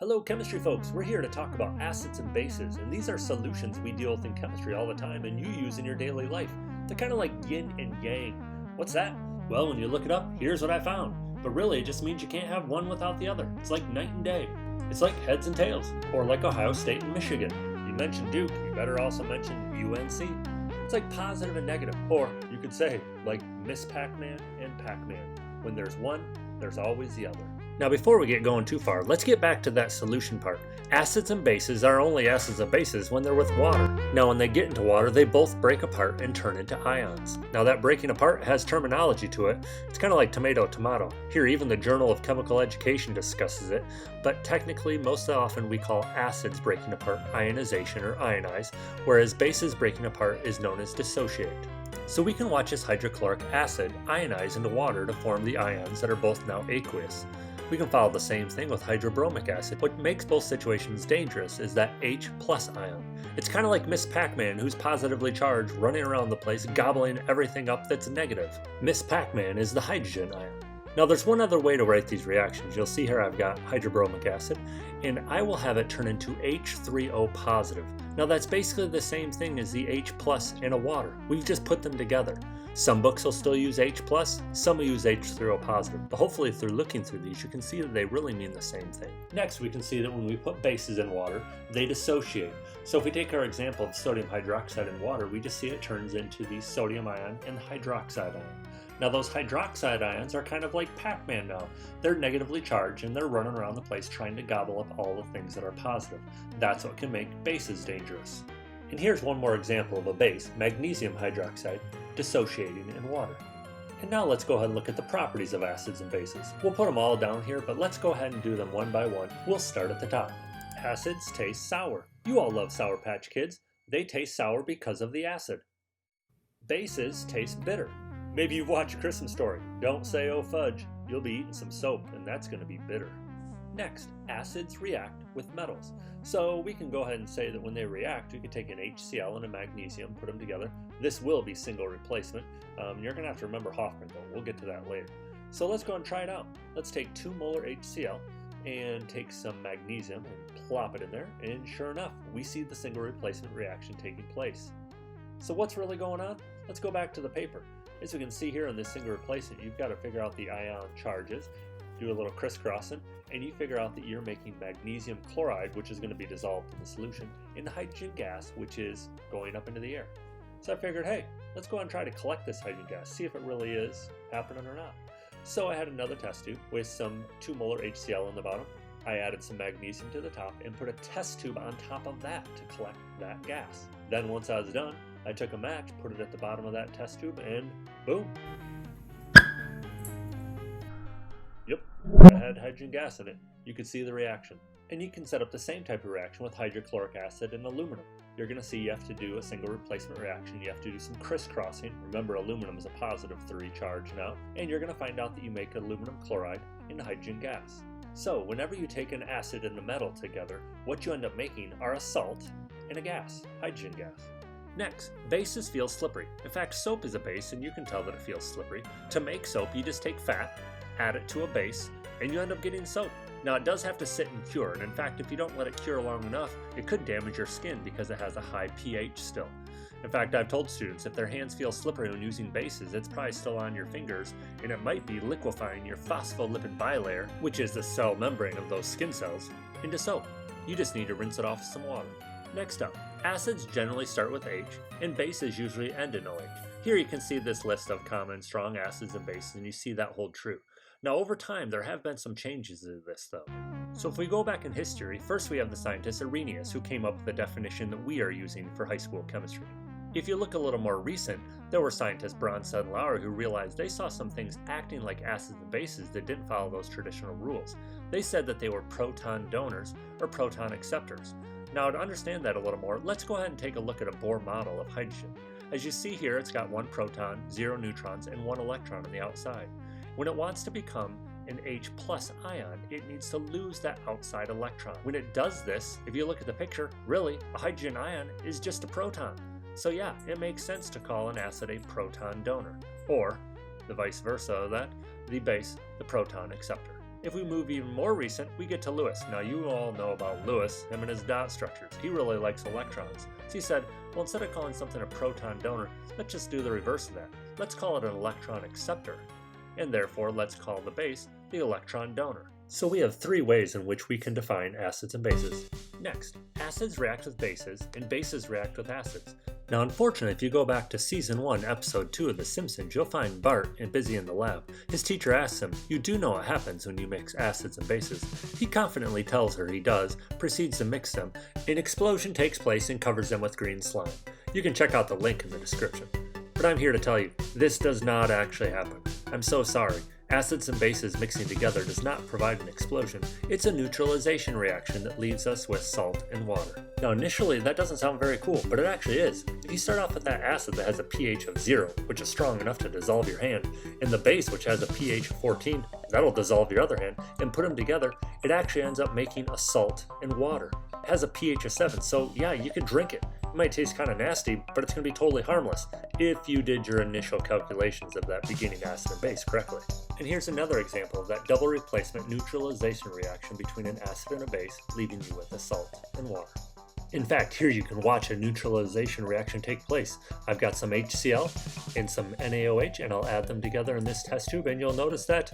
Hello chemistry folks, we're here to talk about acids and bases, and these are solutions we deal with in chemistry all the time and you use in your daily life. They're kind of like yin and yang. What's that? Well, when you look it up, here's what I found. But really it just means you can't have one without the other. It's like night and day. It's like heads and tails, or like Ohio State and Michigan. You mentioned Duke, you better also mention UNC. It's like positive and negative, or you could say like Miss Pac-Man and Pac-Man. When there's one, there's always the other. Now before we get going too far, let's get back to that solution part. Acids and bases are only acids and bases when they're with water. Now when they get into water, they both break apart and turn into ions. Now that breaking apart has terminology to it. It's kind of like tomato, tomato. Here even the Journal of Chemical Education discusses it, but technically most often we call acids breaking apart ionization or ionize, whereas bases breaking apart is known as dissociate. So we can watch this hydrochloric acid ionize into water to form the ions that are both now aqueous. We can follow the same thing with hydrobromic acid. What makes both situations dangerous is that H+ ion. It's kind of like Miss Pac-Man who's positively charged running around the place gobbling everything up that's negative. Miss Pac-Man is the hydrogen ion. Now there's one other way to write these reactions. You'll see here I've got hydrobromic acid and I will have it turn into H3O positive. Now that's basically the same thing as the H+ in a water. We've just put them together. Some books will still use H+, some will use H3O positive, but hopefully through looking through these you can see that they really mean the same thing. Next we can see that when we put bases in water, they dissociate. So if we take our example of sodium hydroxide in water, we just see it turns into the sodium ion and the hydroxide ion. Now those hydroxide ions are kind of like Pac-Man now. They're negatively charged and they're running around the place trying to gobble up all the things that are positive. That's what can make bases dangerous. And here's one more example of a base, magnesium hydroxide, dissociating in water. And now let's go ahead and look at the properties of acids and bases. We'll put them all down here, but let's go ahead and do them one by one. We'll start at the top. Acids taste sour. You all love Sour Patch Kids. They taste sour because of the acid. Bases taste bitter. Maybe you've watched Christmas Story. Don't say oh fudge. You'll be eating some soap and that's going to be bitter. Next, acids react with metals. So we can go ahead and say that when they react, we can take an HCl and a magnesium, put them together. This will be single replacement. You're going to have to remember Hoffman though. We'll get to that later. So let's go and try it out. Let's take 2 molar HCl and take some magnesium and plop it in there. And sure enough, we see the single replacement reaction taking place. So what's really going on? Let's go back to the paper. As we can see here in this single replacement, you've got to figure out the ion charges, do a little crisscrossing, and you figure out that you're making magnesium chloride, which is going to be dissolved in the solution, and hydrogen gas, which is going up into the air. So I figured, hey, let's go and try to collect this hydrogen gas, see if it really is happening or not. So I had another test tube with some 2 molar HCl on the bottom. I added some magnesium to the top and put a test tube on top of that to collect that gas. Then once I was done, I took a match, put it at the bottom of that test tube, and boom. Yep, it had hydrogen gas in it. You could see the reaction. And you can set up the same type of reaction with hydrochloric acid and aluminum. You're going to see you have to do a single replacement reaction. You have to do some crisscrossing. Remember, aluminum is a positive 3 charge now. And you're going to find out that you make aluminum chloride into hydrogen gas. So whenever you take an acid and a metal together, what you end up making are a salt and a gas, hydrogen gas. Next, bases feel slippery. In fact, soap is a base and you can tell that it feels slippery. To make soap, you just take fat, add it to a base, and you end up getting soap. Now it does have to sit and cure, and in fact if you don't let it cure long enough, it could damage your skin because it has a high pH still. In fact, I've told students if their hands feel slippery when using bases, it's probably still on your fingers, and it might be liquefying your phospholipid bilayer, which is the cell membrane of those skin cells, into soap. You just need to rinse it off with some water. Next up, acids generally start with H, and bases usually end in OH. Here you can see this list of common strong acids and bases, and you see that hold true. Now over time, there have been some changes to this though. So if we go back in history, first we have the scientist Arrhenius, who came up with the definition that we are using for high school chemistry. If you look a little more recent, there were scientists bronsted-lowry who realized they saw some things acting like acids and bases that didn't follow those traditional rules. They said that they were proton donors or proton acceptors. Now to understand that a little more, let's go ahead and take a look at a Bohr model of hydrogen. As you see here, it's got 1 proton, 0 neutrons, and 1 electron on the outside. When it wants to become an H+ ion, it needs to lose that outside electron. When it does this, if you look at the picture, really, a hydrogen ion is just a proton. So yeah, it makes sense to call an acid a proton donor, or the vice versa of that, the base, the proton acceptor. If we move even more recent, we get to Lewis. Now you all know about Lewis, him and his dot structures. He really likes electrons. So he said, well, instead of calling something a proton donor, let's just do the reverse of that. Let's call it an electron acceptor. And therefore, let's call the base the electron donor. So we have 3 ways in which we can define acids and bases. Next, acids react with bases, and bases react with acids. Now, unfortunately, if you go back to Season 1, Episode 2 of The Simpsons, you'll find Bart busy in the lab. His teacher asks him, "You do know what happens when you mix acids and bases?" He confidently tells her he does, proceeds to mix them. An explosion takes place and covers them with green slime. You can check out the link in the description. But I'm here to tell you, this does not actually happen. I'm so sorry. Acids and bases mixing together does not provide an explosion. It's a neutralization reaction that leaves us with salt and water. Now initially that doesn't sound very cool, but it actually is. If you start off with that acid that has a pH of 0, which is strong enough to dissolve your hand, and the base which has a pH of 14, that'll dissolve your other hand, and put them together, it actually ends up making a salt and water. It has a pH of 7, so yeah, you can drink it. It might taste kind of nasty, but it's going to be totally harmless if you did your initial calculations of that beginning acid and base correctly. And here's another example of that double replacement neutralization reaction between an acid and a base, leaving you with a salt and water. In fact, here you can watch a neutralization reaction take place. I've got some HCl and some NaOH, and I'll add them together in this test tube, and you'll notice that,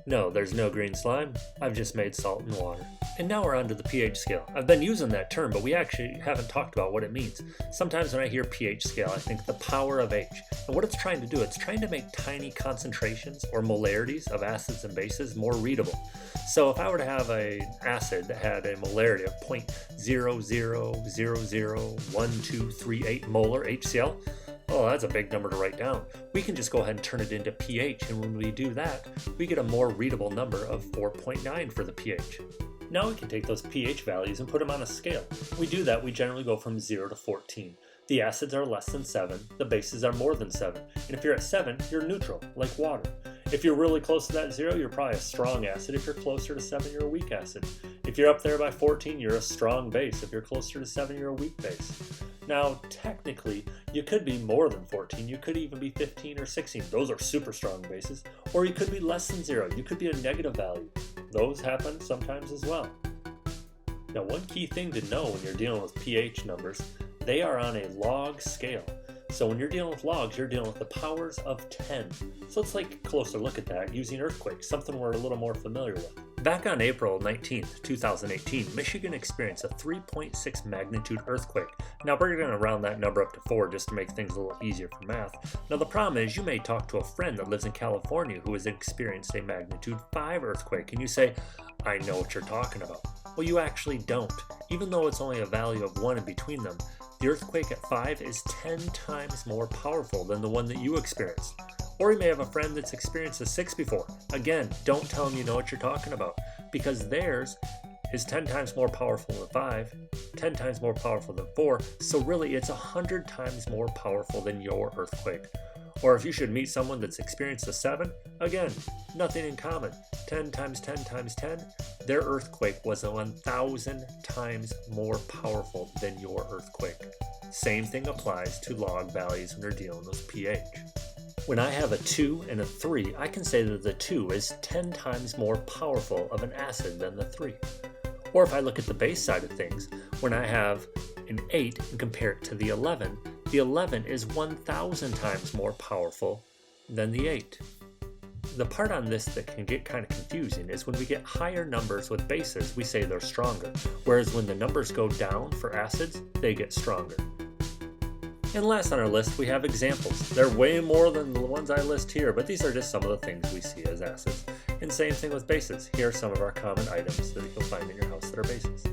no, there's no green slime. I've just made salt and water. And now we're onto the pH scale. I've been using that term, but we actually haven't talked about what it means. Sometimes when I hear pH scale, I think the power of H. And what it's trying to do, it's trying to make tiny concentrations or molarities of acids and bases more readable. So if I were to have an acid that had a molarity of 0.00001238 molar HCl, oh, that's a big number to write down. We can just go ahead and turn it into pH, and when we do that, we get a more readable number of 4.9 for the pH. Now we can take those pH values and put them on a scale. We do that, we generally go from 0 to 14. The acids are less than 7, the bases are more than 7. And if you're at 7, you're neutral, like water. If you're really close to that 0, you're probably a strong acid. If you're closer to 7, you're a weak acid. If you're up there by 14, you're a strong base. If you're closer to 7, you're a weak base. Now, technically, you could be more than 14. You could even be 15 or 16. Those are super strong bases. Or you could be less than 0. You could be a negative value. Those happen sometimes as well. Now, one key thing to know when you're dealing with pH numbers, they are on a log scale. So when you're dealing with logs, you're dealing with the powers of 10. So let's take a closer look at that using earthquakes, something we're a little more familiar with. Back on April 19th, 2018, Michigan experienced a 3.6 magnitude earthquake. Now we're going to round that number up to 4 just to make things a little easier for math. Now the problem is you may talk to a friend that lives in California who has experienced a magnitude 5 earthquake, and you say, "I know what you're talking about." Well, you actually don't. Even though it's only a value of 1 in between them, the earthquake at 5 is 10 times more powerful than the one that you experienced. Or you may have a friend that's experienced a 6 before. Again, don't tell them you know what you're talking about, because theirs is 10 times more powerful than 5, 10 times more powerful than 4, so really it's 100 times more powerful than your earthquake. Or if you should meet someone that's experienced a 7, again, nothing in common. 10 times 10 times 10, their earthquake was 1,000 times more powerful than your earthquake. Same thing applies to log values when you're dealing with pH. When I have a 2 and a 3, I can say that the 2 is 10 times more powerful of an acid than the 3. Or if I look at the base side of things, when I have an 8 and compare it to the 11 is 1,000 times more powerful than the 8. The part on this that can get kind of confusing is when we get higher numbers with bases, we say they're stronger, whereas when the numbers go down for acids, they get stronger. And last on our list, we have examples. They're way more than the ones I list here, but these are just some of the things we see as acids. And same thing with bases. Here are some of our common items that you'll find in your house that are bases.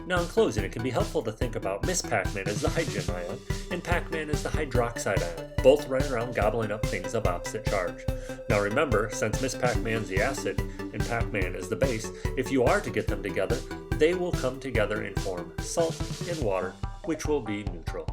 Now in closing, it can be helpful to think about Miss Pac-Man as the hydrogen ion and Pac-Man as the hydroxide ion, both running around gobbling up things of opposite charge. Now remember, since Miss Pac-Man's the acid and Pac-Man is the base, if you are to get them together, they will come together and form salt and water, which will be neutral.